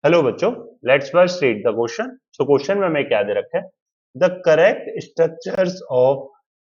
Hello बच्चों, let's first read the question. So question में हमें क्या दे रखा है? The correct structures of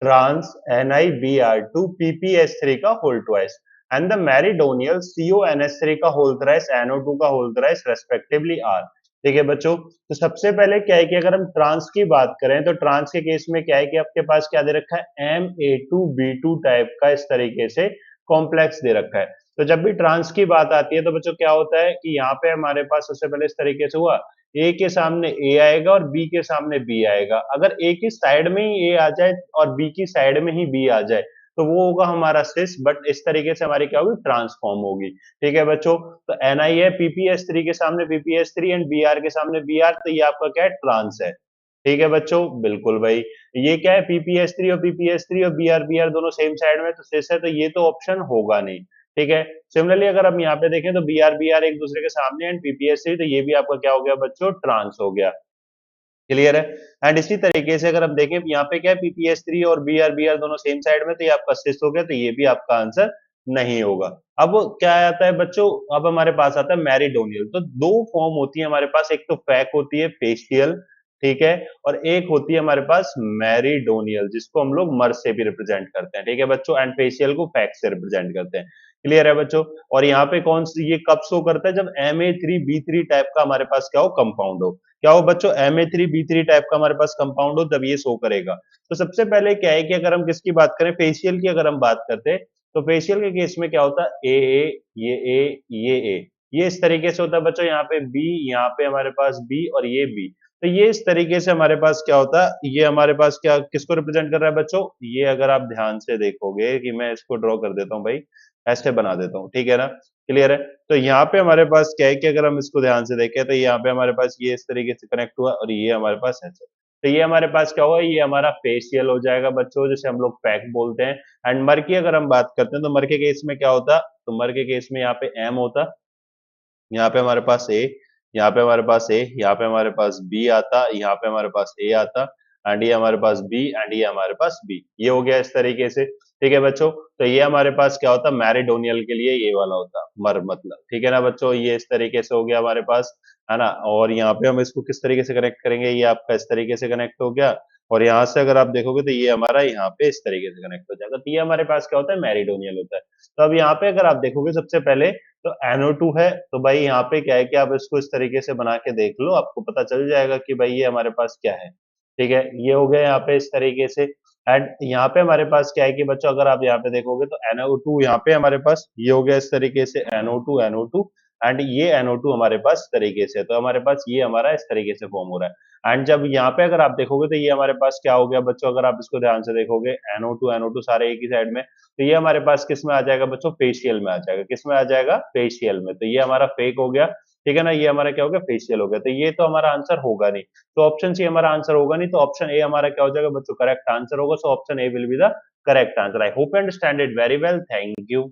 trans NiBr2 PPS3 का whole twice and the meridional CONS3 का होल थ्राइस NO2 का होल थ्राइस रेस्पेक्टिवली आर। ठीक है बच्चों, तो सबसे पहले क्या है कि अगर हम ट्रांस की बात करें तो ट्रांस के केस में क्या है कि आपके पास क्या दे रखा है, Ma2B2 टाइप का इस तरीके से कॉम्प्लेक्स दे रखा है। तो जब भी ट्रांस की बात आती है तो बच्चों क्या होता है कि यहाँ पे हमारे पास सबसे पहले इस तरीके से हुआ, ए के सामने ए आएगा और बी के सामने बी आएगा। अगर ए की साइड में ही ए आ जाए और बी की साइड में ही बी आ जाए तो वो होगा हमारा सिस, बट इस तरीके से हमारी क्या होगी, ट्रांसफॉर्म होगी। ठीक है बच्चों, तो एन आई है पीपीएस थ्री के सामने PPS three and B R के सामने बी आर, तो ये आपका क्या है, ट्रांस है। ठीक है बच्चों, बिल्कुल भाई। ये क्या है, पीपीएस थ्री और बी आर दोनों सेम साइड में तो सिस है, तो ये तो ऑप्शन होगा नहीं। ठीक है। सिमिलरली अगर हम यहाँ पे देखें तो बी आर एक दूसरे के सामने एंड पीपीएस थ्री, तो ये भी आपका क्या हो गया बच्चों, ट्रांस हो गया। क्लियर है। एंड इसी तरीके से अगर हम देखें यहाँ पे क्या है, पीपीएस थ्री और बी आर दोनों सेम साइड में, तो ये आपका सिस हो गया, तो ये भी आपका आंसर नहीं होगा। अब क्या आता है बच्चों, अब हमारे पास आता है मैरिडोनियल। तो दो फॉर्म होती है हमारे पास, एक तो फैक होती है फेशियल, ठीक है, और एक होती है हमारे पास मैरिडोनियल, जिसको हम लोग मर से भी रिप्रेजेंट करते हैं। ठीक है बच्चों, एंड फेशियल को फैक से रिप्रेजेंट करते हैं। क्लियर है बच्चों। और यहाँ पे कौन सी, ये कब शो करता है, जब Ma3B3 टाइप का हमारे पास क्या हो, कंपाउंड हो। क्या हो बच्चों, Ma3B3 टाइप का हमारे पास कंपाउंड हो, तब ये शो करेगा। तो सबसे पहले क्या है कि अगर हम किसकी बात करें, फेशियल की अगर हम बात करते हैं, तो फेशियल के केस में क्या होता है, ए ये इस तरीके से होता है बच्चों। यहाँ पे बी, यहाँ पे हमारे पास बी और ये बी, तो ये इस तरीके से हमारे पास क्या होता है, ये हमारे पास क्या किसको रिप्रेजेंट कर रहा है बच्चों, ये अगर आप ध्यान से देखोगे कि मैं इसको ड्रॉ कर देता हूँ भाई, ऐसे बना देता हूँ, ठीक है ना। क्लियर है। तो यहाँ पे हमारे पास क्या है कि अगर हम इसको ध्यान से देखें तो यहाँ पे हमारे पास ये इस तरीके से कनेक्ट हुआ और ये हमारे पास ऐसे, तो ये हमारे पास क्या होगा, ये हमारा फेशियल हो जाएगा बच्चों, जिसे हम लोग पैक बोलते हैं। एंड मर की अगर हम बात करते हैं तो मर के केस में क्या होता, तो मर के केस में यहाँ पे एम होता, यहाँ पे हमारे पास ए, यहाँ पे हमारे पास ए, यहाँ पे हमारे पास बी आता, यहाँ पे हमारे पास ए आता, एंड ये हमारे पास बी एंड ये हमारे पास बी, ये हो गया इस तरीके से। ठीक है बच्चों, तो ये हमारे पास क्या होता, मैरिडोनियल के लिए ये वाला होता मर, मतलब ठीक है ना बच्चों, ये इस तरीके से हो गया हमारे पास, है ना। और यहाँ पे हम इसको किस तरीके से कनेक्ट करेंगे, ये आपका इस तरीके से कनेक्ट हो गया, और यहाँ से अगर आप देखोगे तो ये हमारा यहाँ पे इस तरीके से कनेक्ट हो जाएगा, तो ये हमारे पास क्या होता है, मैरिडोनियल होता है। तो अब यहाँ पे अगर आप देखोगे सबसे पहले, तो NO2 है, तो भाई यहाँ पे क्या है कि आप इसको इस तरीके से बना के देख लो, आपको पता चल जाएगा कि भाई ये हमारे पास क्या है। ठीक है, ये हो गया यहाँ पे इस तरीके से। एंड यहाँ पे हमारे पास क्या है कि बच्चों अगर आप यहाँ पे देखोगे तो NO2 यहाँ पे हमारे पास ये हो गया इस तरीके से, NO2 एंड ये NO2 हमारे पास इस तरीके से, तो हमारे पास ये हमारा इस तरीके से फॉर्म हो रहा है। एंड जब यहाँ पे अगर आप देखोगे तो ये हमारे पास क्या हो गया बच्चों, अगर आप इसको ध्यान से देखोगे, NO2 सारे एक ही साइड में, तो ये हमारे पास किस में आ जाएगा बच्चों, फेशियल में आ जाएगा। किस में आ जाएगा, फेशियल में, तो ये हमारा फेक हो गया। ठीक है ना, ये हमारा क्या हो गया, फेशियल हो गया, तो ये तो हमारा आंसर होगा नहीं। तो ऑप्शन सी हमारा आंसर होगा नहीं, तो ऑप्शन ए हमारा क्या हो जाएगा बच्चों, करेक्ट आंसर होगा। So option A will be the correct answer. I hope you understand it very well. Thank you.